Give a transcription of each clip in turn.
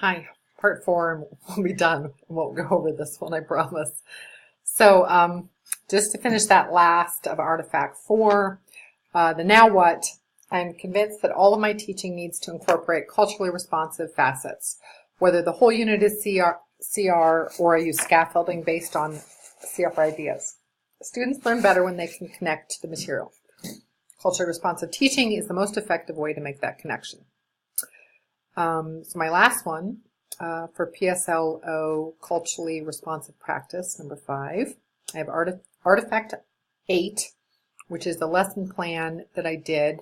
Hi, part four, and we'll be done. We won't go over this one, I promise. So, just to finish that last of artifact four, the now what, I'm convinced that all of my teaching needs to incorporate culturally responsive facets, whether the whole unit is CR or I use scaffolding based on CR ideas. Students learn better when they can connect to the material. Culturally responsive teaching is the most effective way to make that connection. So my last one for PSLO, culturally responsive practice, number 5, I have artifact 8, which is the lesson plan that I did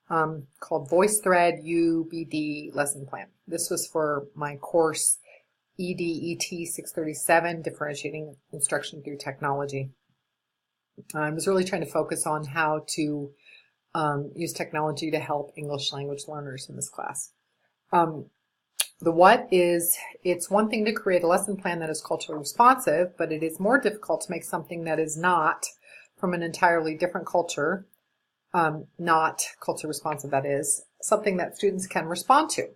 called VoiceThread UBD lesson plan. This was for my course EDET 637, Differentiating Instruction Through Technology. I was really trying to focus on how to use technology to help English language learners in this class. The what is, it's one thing to create a lesson plan that is culturally responsive, but it is more difficult to make something that is not from an entirely different culture, not culture responsive, that is, something that students can respond to.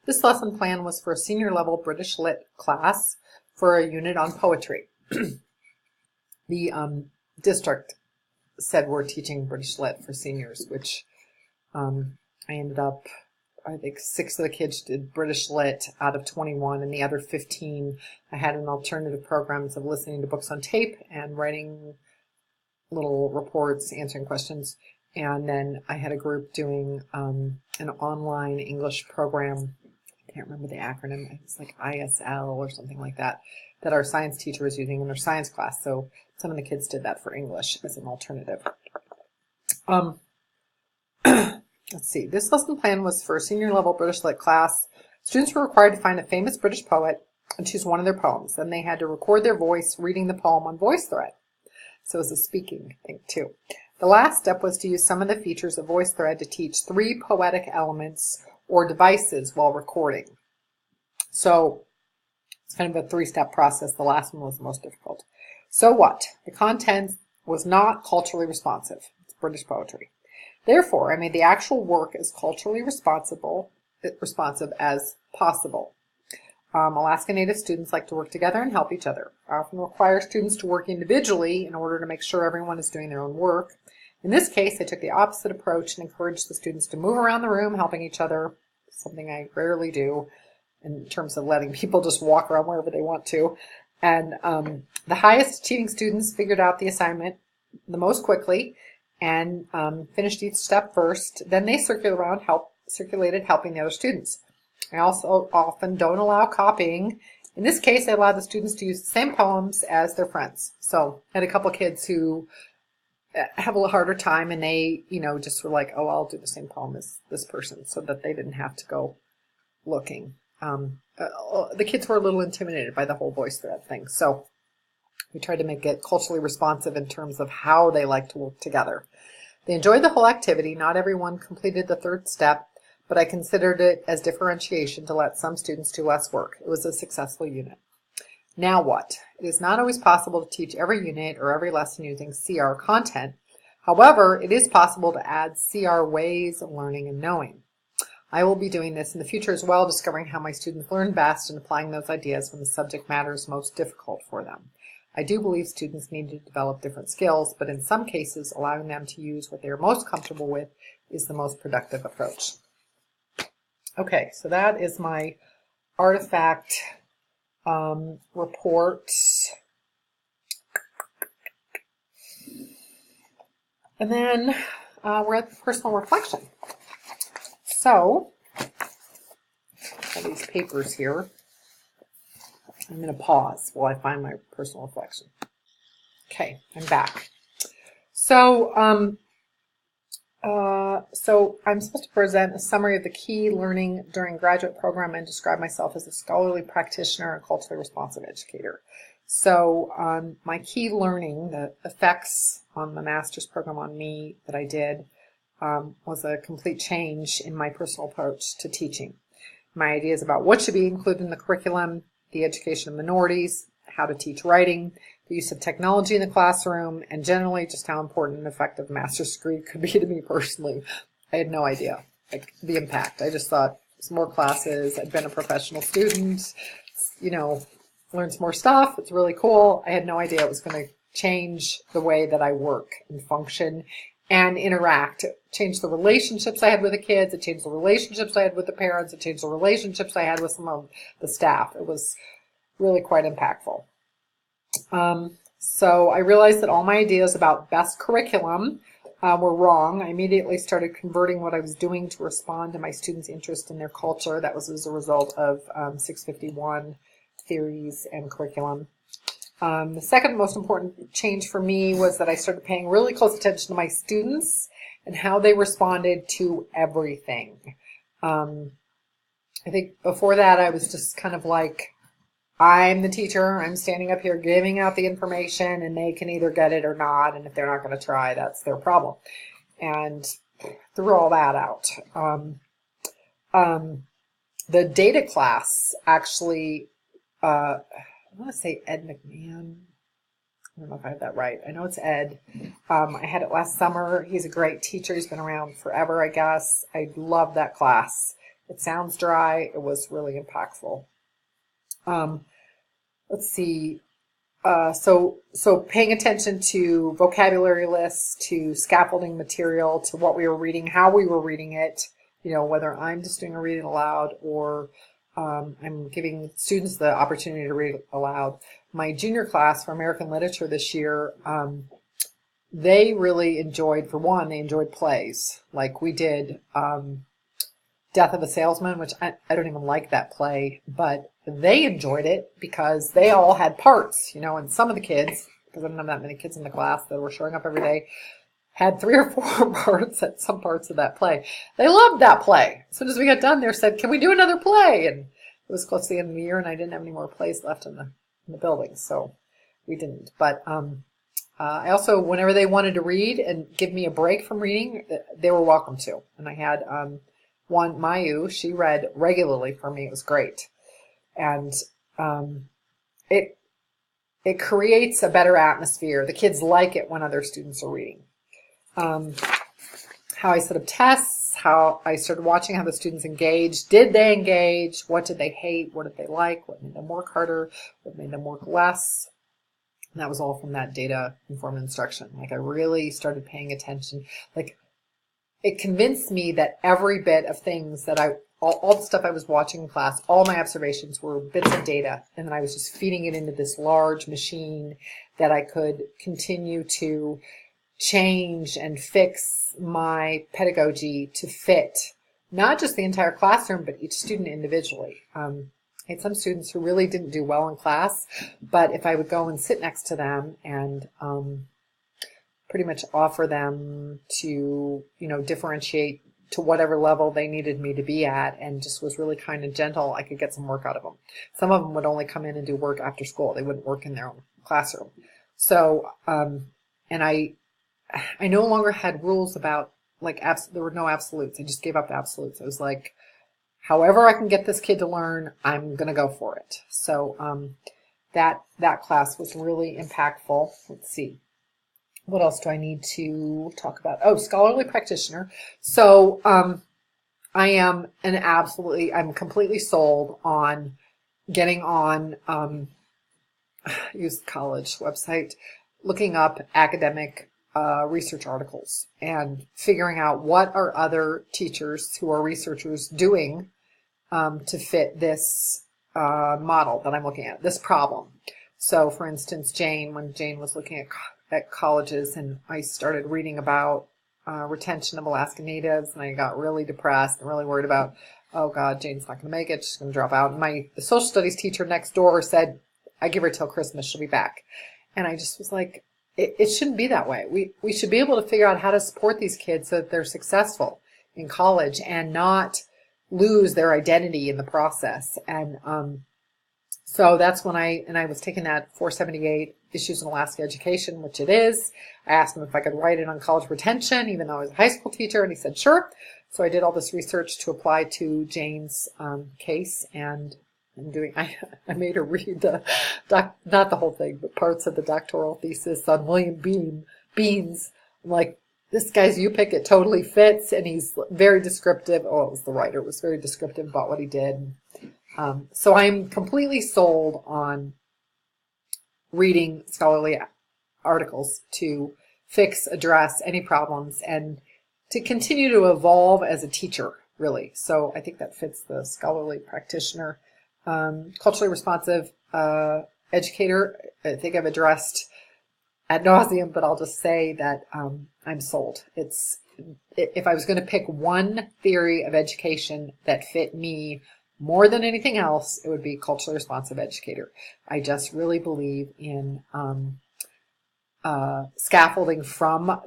This lesson plan was for a senior level British Lit class for a unit on poetry. The district said we're teaching British Lit for seniors, which I ended up, I think 6 of the kids did British Lit out of 21, and the other 15 I had an alternative programs of listening to books on tape and writing little reports, answering questions, and then I had a group doing an online English program. I can't remember the acronym. It's like ISL or something like that, that our science teacher was using in their science class. So some of the kids did that for English as an alternative. Let's see. This lesson plan was for a senior level British Lit class. Students were required to find a famous British poet and choose one of their poems. Then they had to record their voice reading the poem on VoiceThread. So it was a speaking thing too. The last step was to use some of the features of VoiceThread to teach 3 poetic elements or devices while recording. So it's kind of a 3-step process. The last one was the most difficult. So what? The content was not culturally responsive. It's British poetry. Therefore, I made the actual work as culturally responsive as possible. Alaska Native students like to work together and help each other. I often require students to work individually in order to make sure everyone is doing their own work. In this case, I took the opposite approach and encouraged the students to move around the room, helping each other, something I rarely do in terms of letting people just walk around wherever they want to. And the highest achieving students figured out the assignment the most quickly and finished each step first. Then they circulated helping the other students. I also often don't allow copying. In this case, I allowed the students to use the same poems as their friends. So I had a couple kids who have a little harder time, and they, just were like, oh, I'll do the same poem as this person, so that they didn't have to go looking. The kids were a little intimidated by the whole VoiceThread thing. So we tried to make it culturally responsive in terms of how they like to work together. They enjoyed the whole activity. Not everyone completed the 3rd step, but I considered it as differentiation to let some students do less work. It was a successful unit. Now what? It is not always possible to teach every unit or every lesson using CR content. However, it is possible to add CR ways of learning and knowing. I will be doing this in the future as well, discovering how my students learn best and applying those ideas when the subject matter is most difficult for them. I do believe students need to develop different skills, but in some cases, allowing them to use what they are most comfortable with is the most productive approach. Okay, so that is my artifact report. And then we're at the personal reflection. So, all these papers here. I'm going to pause while I find my personal reflection. Okay, I'm back. So I'm supposed to present a summary of the key learning during graduate program and describe myself as a scholarly practitioner and culturally responsive educator. So my key learning, the effects on the master's program on me that I did, was a complete change in my personal approach to teaching. My ideas about what should be included in the curriculum, the education of minorities, how to teach writing, the use of technology in the classroom, and generally just how important and effective a master's degree could be to me personally. I had no idea, the impact. I just thought some more classes. I'd been a professional student, learned some more stuff. It's really cool. I had no idea it was going to change the way that I work and function and interact. It changed the relationships I had with the kids. It changed the relationships I had with the parents. It changed the relationships I had with some of the staff. It was really quite impactful. So I realized that all my ideas about best curriculum were wrong. I immediately started converting what I was doing to respond to my students' interest in their culture. That was as a result of 651 theories and curriculum. The second most important change for me was that I started paying really close attention to my students and how they responded to everything. I think before that I was just kind of like, I'm the teacher, I'm standing up here giving out the information, and they can either get it or not, and if they're not going to try, that's their problem. And threw all that out. The data class actually, I want to say Ed McMahon. I don't know if I have that right. I know it's Ed. I had it last summer. He's a great teacher. He's been around forever, I guess. I love that class. It sounds dry. It was really impactful. Let's see. So paying attention to vocabulary lists, to scaffolding material, to what we were reading, how we were reading it, whether I'm just doing a reading aloud or I'm giving students the opportunity to read aloud. My junior class for American literature this year, they really enjoyed, for one, they enjoyed plays. Like we did Death of a Salesman, which I don't even like that play, but they enjoyed it because they all had parts, and some of the kids, because I didn't have that many kids in the class that were showing up every day, had 3 or 4 parts at some parts of that play. They loved that play. As soon as we got done, they said, "Can we do another play?" And it was close to the end of the year, and I didn't have any more plays left in the building, so we didn't. But I also, whenever they wanted to read and give me a break from reading, they were welcome to. And I had one, Mayu, she read regularly for me. It was great. And it creates a better atmosphere. The kids like it when other students are reading. How I set up tests, how I started watching how the students engaged. Did they engage? What did they hate? What did they like? What made them work harder? What made them work less? And that was all from that data-informed instruction. Like I really started paying attention. Like it convinced me that every bit of things that all the stuff I was watching in class, all my observations were bits of data. And then I was just feeding it into this large machine that I could continue to change and fix my pedagogy to fit not just the entire classroom, but each student individually. I had some students who really didn't do well in class, but if I would go and sit next to them and pretty much offer them to, differentiate to whatever level they needed me to be at and just was really kind and gentle, I could get some work out of them. Some of them would only come in and do work after school. They wouldn't work in their own classroom. So, and I no longer had rules about, there were no absolutes. I just gave up absolutes. I was like, however I can get this kid to learn, I'm going to go for it. So that class was really impactful. Let's see. What else do I need to talk about? Oh, scholarly practitioner. So I'm completely sold on getting on use the college website, looking up academic research articles and figuring out what are other teachers who are researchers doing to fit this model that I'm looking at, this problem. So, for instance, when Jane was looking at colleges, and I started reading about retention of Alaska Natives, and I got really depressed and really worried about, oh God, Jane's not going to make it. She's going to drop out. And the social studies teacher next door said, I give her till Christmas, she'll be back. And I just was like, it shouldn't be that way. We should be able to figure out how to support these kids so that they're successful in college and not lose their identity in the process. And so that's when I was taking that 478 Issues in Alaska Education, which it is. I asked him if I could write it on college retention, even though I was a high school teacher, and he said, sure. So I did all this research to apply to Jane's case, and I made her read not the whole thing, but parts of the doctoral thesis on William Beans. I'm like, this guy's You Pick It totally fits, and he's very descriptive. Oh, it was the writer, was very descriptive about what he did. So I'm completely sold on reading scholarly articles to fix, address any problems, and to continue to evolve as a teacher, really. So I think that fits the scholarly practitioner. Culturally responsive educator, I think I've addressed ad nauseum, but I'll just say that I'm sold. If I was going to pick one theory of education that fit me more than anything else, it would be culturally responsive educator. I just really believe in scaffolding from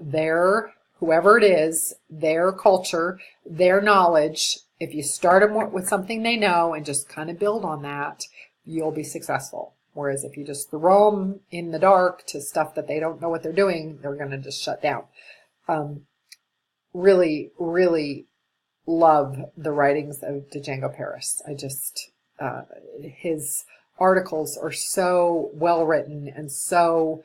whoever it is, their culture, their knowledge. If you start them with something they know and just kind of build on that, you'll be successful. Whereas if you just throw them in the dark to stuff that they don't know what they're doing, they're going to just shut down. Really, really love the writings of Django Paris. His articles are so well written and so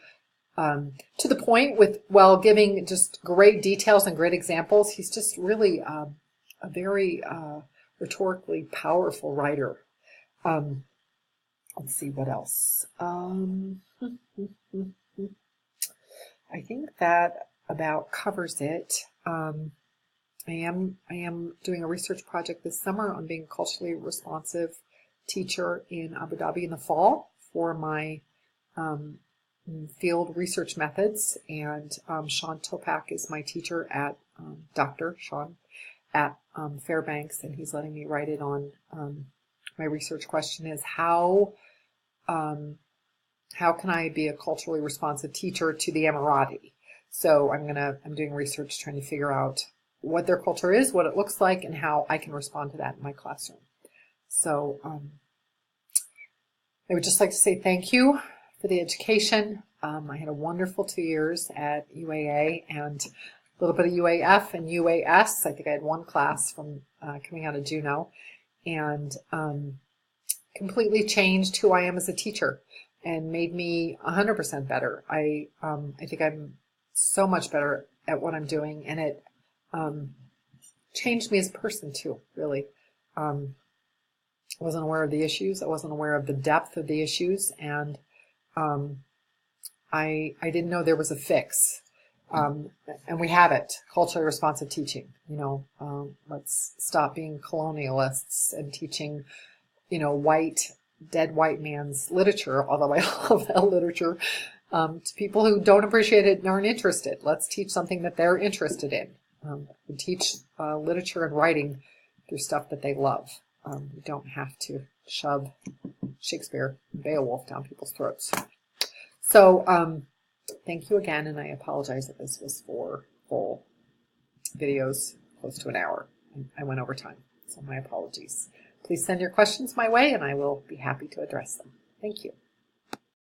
to the point while giving just great details and great examples. He's just really a very rhetorically powerful writer. Let's see what else. I think that about covers it. I am doing a research project this summer on being a culturally responsive teacher in Abu Dhabi in the fall for my field research methods, and Sean Topak is my teacher at Dr. Sean at Fairbanks, and he's letting me write it on. My research question is how can I be a culturally responsive teacher to the Emirati? So I'm doing research trying to figure out what their culture is, what it looks like, and how I can respond to that in my classroom. So I would just like to say thank you for the education. I had a wonderful 2 years at UAA and a little bit of UAF and UAS. I think I had one class from coming out of Juneau, and completely changed who I am as a teacher and made me 100% better. I think I'm so much better at what I'm doing, and it changed me as a person too, really. I wasn't aware of the issues. I wasn't aware of the depth of the issues, and I didn't know there was a fix. And we have it, culturally responsive teaching. Let's stop being colonialists and teaching, dead white man's literature, although I love that literature, to people who don't appreciate it and aren't interested. Let's teach something that they're interested in. We teach literature and writing through stuff that they love. We don't have to shove Shakespeare and Beowulf down people's throats. So thank you again, and I apologize that this was 4 full videos, close to an hour. I went over time, so my apologies. Please send your questions my way, and I will be happy to address them. Thank you.